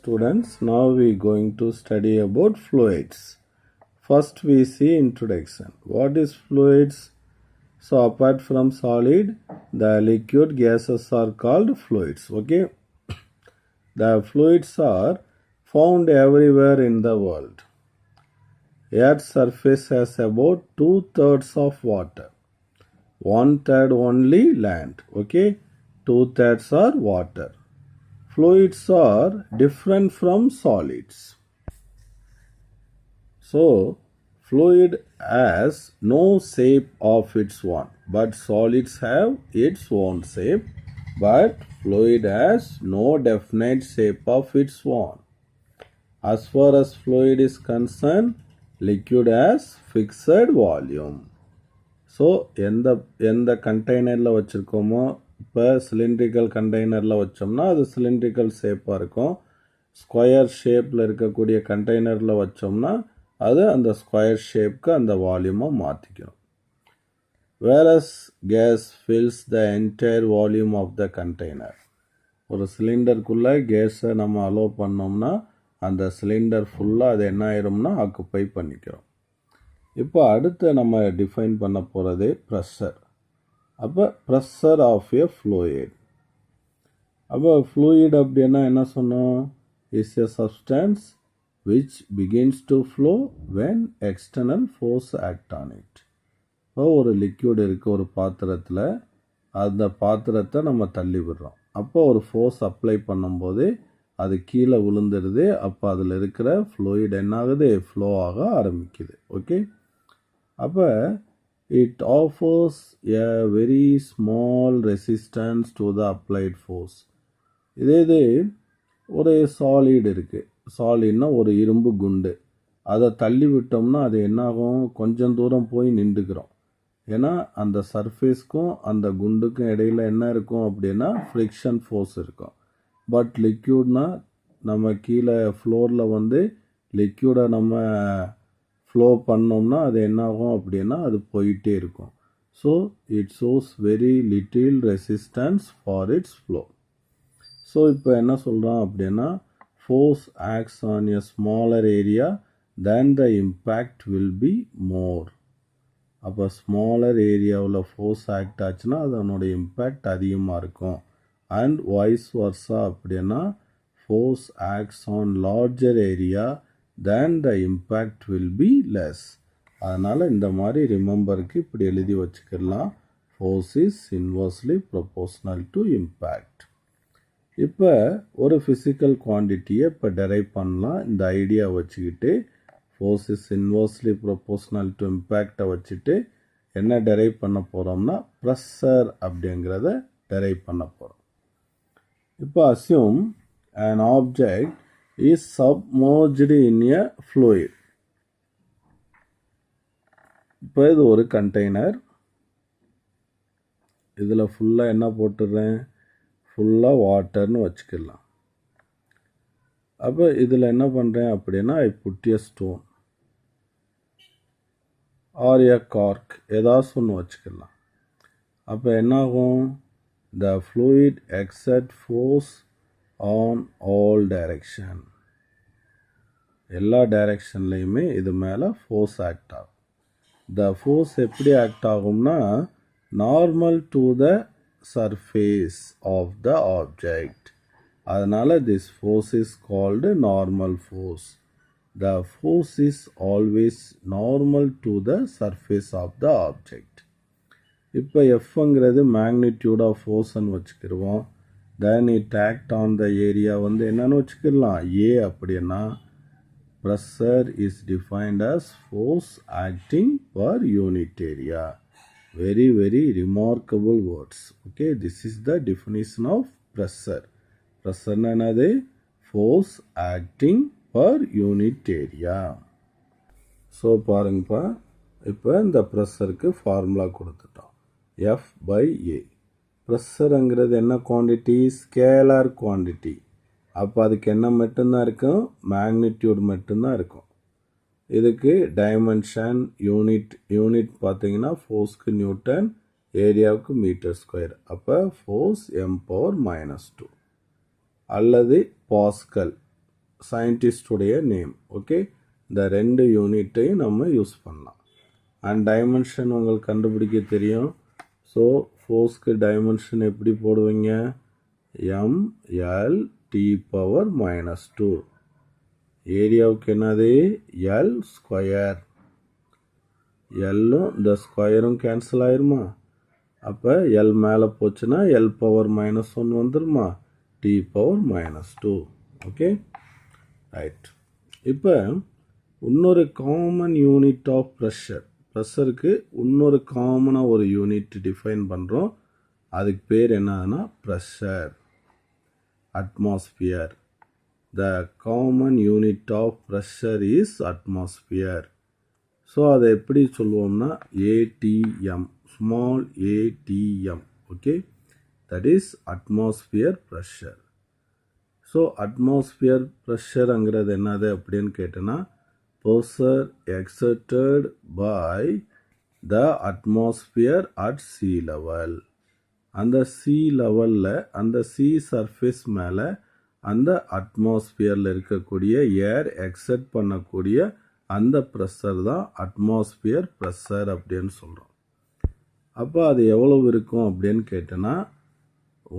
students, now we going to study about fluids. First we see introduction. What is fluids? So apart from solid, the liquid gases are called fluids. Okay. The fluids are found everywhere in the world. Earth's surface has about 2/3 of water. 1/3 only land. Okay. 2/3 are water. Fluids are different from solids. So, fluid has no shape of its own, but solids have its own shape, but fluid has no definite shape of its own. As far as fluid is concerned, liquid has fixed volume. So எந்த கண்டெய்னரில் வச்சுருக்கோமோ, இப்போ cylindrical கண்டெய்னரில் வச்சோம்னா அது cylindrical ஷேப்பாக இருக்கும். Square ஷேப்பில் இருக்கக்கூடிய கண்டெய்னரில் வச்சோம்னா அது அந்த ஸ்கொயர் ஷேப்புக்கு அந்த வால்யூமை மாற்றிக்கணும். Various gas fills the entire volume of the container. ஒரு சிலிண்டருக்குள்ளே கேஸை நம்ம அலோவ் பண்ணோம்னா அந்த சிலிண்டர் ஃபுல்லாக அது என்ன ஆயிரும்னா ஆக்குப்பை பண்ணிக்கிறோம். இப்போ அடுத்து நம்ம டிஃபைன் பண்ண போகிறது ப்ரெஷர். அப்போ ப்ரெஷர் ஆஃப் எ ஃப்ளூயிட். அப்போ ஃப்ளூயிட் அப்படின்னா என்ன சொன்னோம்? Is a substance which begins to flow when external force act on it. இப்போ ஒரு லிக்யூட் இருக்குது ஒரு பாத்திரத்தில், அந்த பாத்திரத்தை நம்ம தள்ளி விடுறோம். அப்போ ஒரு ஃபோர்ஸ் அப்ளை பண்ணும்போது அது கீழே விழுந்துடுது. அப்போ அதில் இருக்கிற ஃப்ளூயிட் என்ன ஆகுது? ஃப்ளோ ஆக ஆரம்பிக்குது. ஓகே. அப்போ it offers a very small resistance to the applied force. இது ஒரு சாலிட் இருக்குது. சாலிட்னா ஒரு இரும்பு குண்டு. அதை தள்ளி விட்டோம்னா அது என்னாகும்? கொஞ்சம் தூரம் போய் நின்றுக்கிறோம். ஏன்னா அந்த சர்ஃபேஸ்க்கும் அந்த குண்டுக்கும் இடையில் என்ன இருக்கும் அப்படின்னா ஃப்ரிக்ஷன் ஃபோர்ஸ் இருக்கும். பட் லிக்யூட்னா நம்ம கீழே ஃப்ளோரில் லிக்யூடை நம்ம ஃப்ளோ பண்ணோம்னா அது என்னாகும் அப்படின்னா அது போயிட்டே இருக்கும். So it shows very little resistance for it's flow. So இப்போ என்ன சொல்கிறோம் அப்படின்னா force acts on a smaller area then the impact will be more. அப்போ ஸ்மாலர் ஏரியாவில் ஃபோர்ஸ் ஆக்ட் ஆச்சுன்னா அதனோட இம்பேக்ட் அதிகமாக இருக்கும். அண்ட் வைஸ் வர்ஸா அப்படின்னா force acts on larger area then the impact will be less. அதனால் இந்த மாதிரி ரிமெம்பருக்கு இப்படி எழுதி வச்சுக்கலாம். Force is inversely proportional to impact. இப்போ ஒரு ஃபிசிக்கல் குவான்டிட்டியை இப்போ டெரைவ் பண்ணலாம். இந்த ஐடியா வச்சுக்கிட்டு force is inversely proportional to இம்பேக்டை வச்சுட்டு என்ன டெரைவ் பண்ண போகிறோம்னா ப்ரெஷர் அப்படிங்கிறத டெரைவ் பண்ண போகிறோம். இப்போ assume an object is submerged in a fluid. இப்போ இது ஒரு கண்டெய்னர். இதில் ஃபுல்லாக என்ன போட்டுடுறேன்? ஃபுல்லாக வாட்டர்னு வச்சுக்கலாம். அப்போ இதில் என்ன பண்ணுறேன் அப்படின்னா I put a stone or a cork ஏதாச்சும் ஒன்று வச்சுக்கலாம். அப்போ என்னாகும்? The fluid exert force on all direction. எல்லா டைரக்ஷன்லையுமே இது மேலே ஃபோர்ஸ் ஆக்ட் ஆகும். த ஃபோர்ஸ் எப்படி ஆக்ட் ஆகும்னா normal to the surface of the object. அதனால் this force is called normal force. The force is always normal to the surface of the object. இப்போ எஃப்ங்கிறது மேக்னிடியூட் ஆஃப் ஃபோர்ஸ்ன்னு வச்சுக்கிடுவோம். Then it act on the area என்னன்னு வச்சுக்கலாம்? A. அப்படின்னா pressure is defined as force acting per unit area. Very very remarkable words. Okay, this is the definition of pressure. ப்ரெஷர்னா என்னது? Force acting per unit area. So பாருங்கப்பா, இப்போ இந்த ப்ரெஷருக்கு formula கொடுத்துட்டோம். F by A. ப்ரெஷருங்கிறது என்ன குவான்டிட்டி? Scalar quantity. அப்போ அதுக்கு என்ன மட்டும்தான் இருக்கும்? மேக்னிடியூட் மட்டும்தான் இருக்கும். இதுக்கு டைமென்ஷன் யூனிட் பார்த்தீங்கன்னா ஃபோர்ஸ்க்கு நியூட்டன், ஏரியாவுக்கு மீட்டர் ஸ்கொயர். அப்போ ஃபோர்ஸ் m⁻². அல்லது பாஸ்கல். சயின்டிஸ்டுடைய நேம். ஓகே, இந்த ரெண்டு யூனிட்டையும் நம்ம யூஸ் பண்ணலாம். அண்ட் டைமென்ஷன் உங்களுக்கு கண்டுபிடிக்க தெரியும். ஸோ ஃபோர்ஸ்க்கு டைமென்ஷன் எப்படி போடுவீங்க? ml(T⁻²). ஏரியாவுக்கு என்னது? L square. எல்லும் இந்த ஸ்கொயரும் கேன்சல் ஆயிருமா? அப்போ எல் மேலே போச்சுன்னா L⁻⁻1 வந்துருமா? T⁻². Okay, right. இப்போ இன்னொரு காமன் யூனிட் ஆஃப் ப்ரெஷர். ப்ரெஷருக்கு இன்னொரு காமனாக ஒரு யூனிட் டிஃபைன் பண்ணுறோம். அதுக்கு பேர் என்னதுன்னா pressure. Atmosphere. The common unit of pressure is atmosphere. So அதை எப்படி சொல்லுவோம்னா ATM, small ATM. Okay, that is atmosphere pressure. So atmosphere ப்ரெஷருங்கிறது என்னது அப்படின்னு கேட்டோன்னா pressure exerted by the atmosphere at sea level. அந்த sea லெவலில், அந்த sea surface மேலே அந்த அட்மாஸ்பியரில் இருக்கக்கூடிய ஏர் எக்ஸர்ட் பண்ணக்கூடிய அந்த ப்ரெஷர் தான் அட்மாஸ்பியர் ப்ரெஷர் அப்படின்னு சொல்கிறோம். அப்போ அது எவ்வளவு இருக்கும் அப்படின்னு கேட்டோன்னா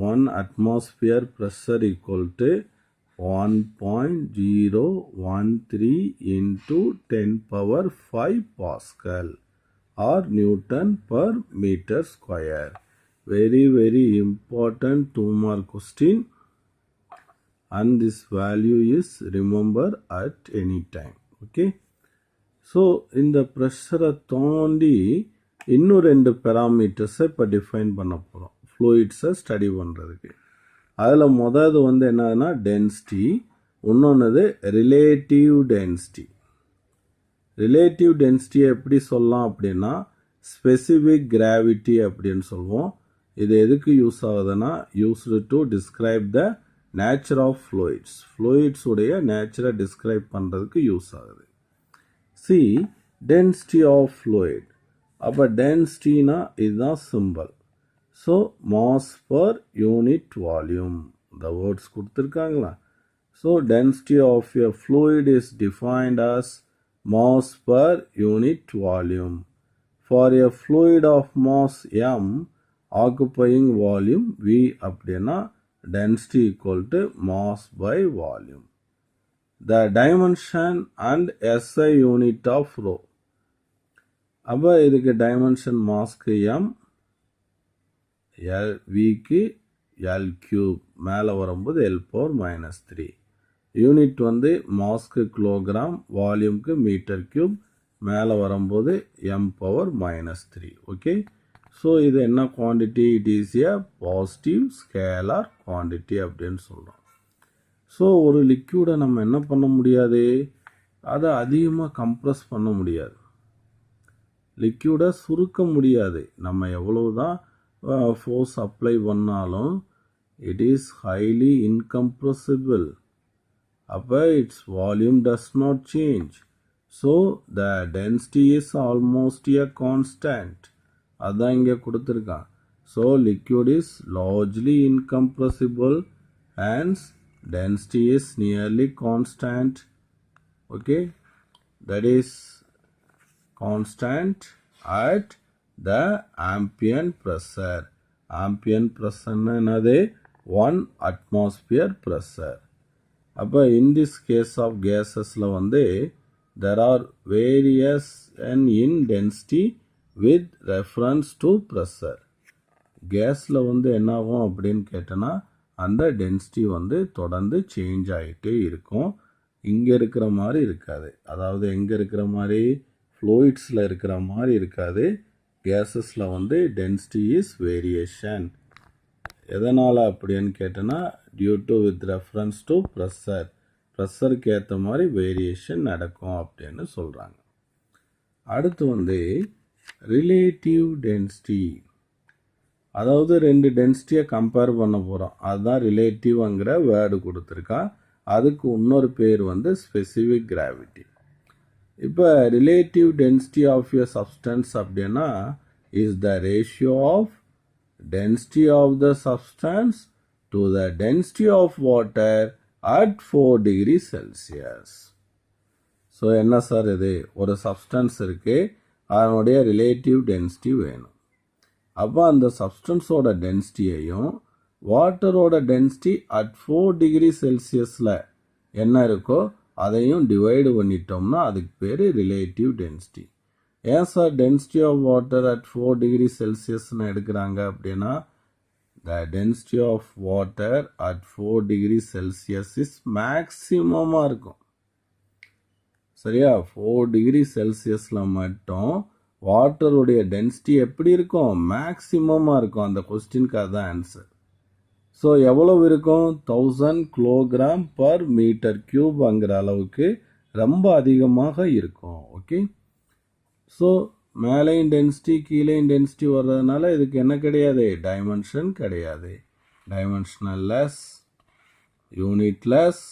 1 atmosphere pressure equal to 1.013 into 10⁵ Pascal or Newton per meter square. Very, very important 2-mark question, and this value is remember at any time. Okay, so இந்த ப்ரெஷரை தாண்டி இன்னும் 2 parameters இப்போ டிஃபைன் பண்ண போகிறோம் ஃப்ளூயிட்ஸை ஸ்டடி பண்ணுறதுக்கு. அதில் முதல்து வந்து என்னதுன்னா டென்சிட்டி, இன்னொன்று ரிலேட்டிவ் டென்சிட்டி. ரிலேட்டிவ் டென்சிட்டியை எப்படி சொல்லலாம் அப்படின்னா ஸ்பெசிஃபிக் கிராவிட்டி அப்படின்னு சொல்லுவோம். இது எதுக்கு யூஸ் ஆகுதுன்னா used to describe the nature of fluids. ஃப்ளூயிட்ஸுடைய நேச்சரை டிஸ்கிரைப் பண்ணுறதுக்கு யூஸ் ஆகுது. See density of fluid. அப்போ டென்சிட்டினா இதுதான் simple. So mass per unit volume, இந்த வேர்ட்ஸ் கொடுத்துருக்காங்களா? So density of a fluid is defined as mass per unit volume. For a fluid of mass M occupying volume V அப்படின்னா density equal to mass by volume. The dimension and SI unit of rho. அப்போ இதுக்கு dimension mask m, விக்கு L cube, மேலே வரும்போது L⁻⁻3. Unit வந்து mask kilogram, வால்யூம்க்கு metre cube, மேலே வரும்போது M⁻⁻3. Okay, so இது என்ன quantity? It is a positive scalar quantity அப்படின்னு சொல்கிறோம். ஸோ ஒரு லிக்யூடை நம்ம என்ன பண்ண முடியாது? அதை அதிகமாக கம்ப்ரஸ் பண்ண முடியாது, லிக்யூடை சுருக்க முடியாது. நம்ம எவ்வளவு தான் ஃபோர்ஸ் அப்ளை பண்ணாலும் இட் இஸ் ஹைலி இன்கம்ப்ரெசிபிள். அப்போ it's volume does not change. So the density is almost a constant. அதான் இங்கே கொடுத்துருக்கான். So liquid is largely incompressible and density is nearly constant. Okay, that is constant at the ambient pressure. Ambient pressure என்னது? 1 atmosphere pressure. அப்போ in this case of gasesல வந்து there are variation in density with reference to pressure. கேஸில் வந்து என்னாகும் அப்படின்னு கேட்டோன்னா அந்த density வந்து தொடர்ந்து சேஞ்ச் ஆகிட்டே இருக்கும். இங்கே இருக்கிற மாதிரி இருக்காது. அதாவது எங்கே இருக்கிற மாதிரி? ஃப்ளூயிட்ஸில் இருக்கிற மாதிரி இருக்காது. கேஸஸில் வந்து டென்சிட்டி இஸ் வேரியேஷன். எதனால் அப்படின்னு கேட்டோன்னா due to with reference to pressure. ப்ரெஷருக்கு ஏற்ற மாதிரி வேரியேஷன் நடக்கும் அப்படின்னு சொல்கிறாங்க. அடுத்து வந்து ரிலேட்டிவ் டென்சிட்டி. அதாவது 2 டென்சிட்டியை கம்பேர் பண்ண போகிறோம். அதுதான் ரிலேட்டிவ்ங்கிற வேர்டு கொடுத்துருக்கா. அதுக்கு இன்னொரு பேர் வந்து ஸ்பெசிஃபிக் கிராவிட்டி. இப்போ relative density of a substance அப்படின்னா is the ratio of density of the substance to the density of water at 4 degree Celsius. So என்ன சார் இது, ஒரு சப்ஸ்டன்ஸ் இருக்குது, அதனுடைய ரிலேட்டிவ் டென்சிட்டி வேணும். அப்போ அந்த சப்ஸ்டன்ஸோட டென்சிட்டியையும் வாட்டரோட டென்சிட்டி அட் 4 டிகிரி செல்சியஸில் என்ன இருக்கோ அதையும் டிவைடு பண்ணிட்டோம்னா அதுக்கு பேர் ரிலேட்டிவ் டென்சிட்டி. ஏன் sir density of water at 4 degree செல்சியஸ்னு எடுக்கிறாங்க அப்படின்னா, the density of water at 4 degree Celsius is மேக்ஸிமமாக இருக்கும். சரியா, 4 டிகிரி செல்சியஸில் மட்டும் வாட்டருடைய டென்சிட்டி எப்படி இருக்கும், மேக்ஸிமமாக இருக்கும். அந்த கொஸ்டினுக்கு அதுதான் ஆன்சர். ஸோ எவ்வளவு இருக்கும், 1000 கிலோகிராம் பர் மீட்டர் கியூப்ங்கிற அளவுக்கு ரொம்ப அதிகமாக இருக்கும். ஓகே, ஸோ மேலேயும் டென்சிட்டி கீழேயும் டென்சிட்டி வர்றதுனால இதுக்கு என்ன கிடையாது, டைமென்ஷன் கிடையாது. Dimensionless, unitless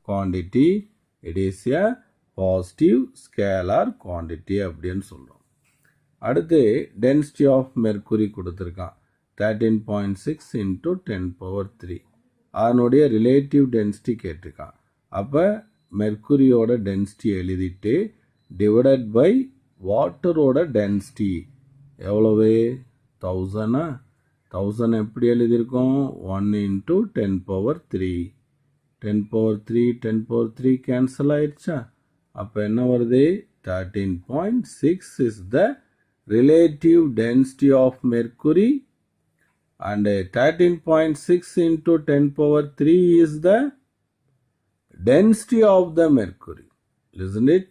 quantity, it is a positive scalar quantity அப்படின்னு சொல்கிறோம். அடுத்து டென்சிட்டி ஆஃப் மெர்க்குரி கொடுத்துருக்கான் 13.6 into 10^3. அதனுடைய ரிலேட்டிவ் டென்சிட்டி கேட்டிருக்கான். அப்போ மெர்க்குரியோட டென்சிட்டி எழுதிட்டு டிவைடட் பை வாட்டரோட டென்சிட்டி எவ்வளவு, 1000 எப்படி எழுதியிருக்கோம், 1 into 10^3. 10^3 கேன்சல் ஆயிடுச்சா, அப்போ என்ன வருது, 13.6 is the relative density of mercury and 13.6 into 10^3 is the density of the mercury. Isn't it?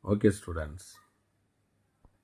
Okay students.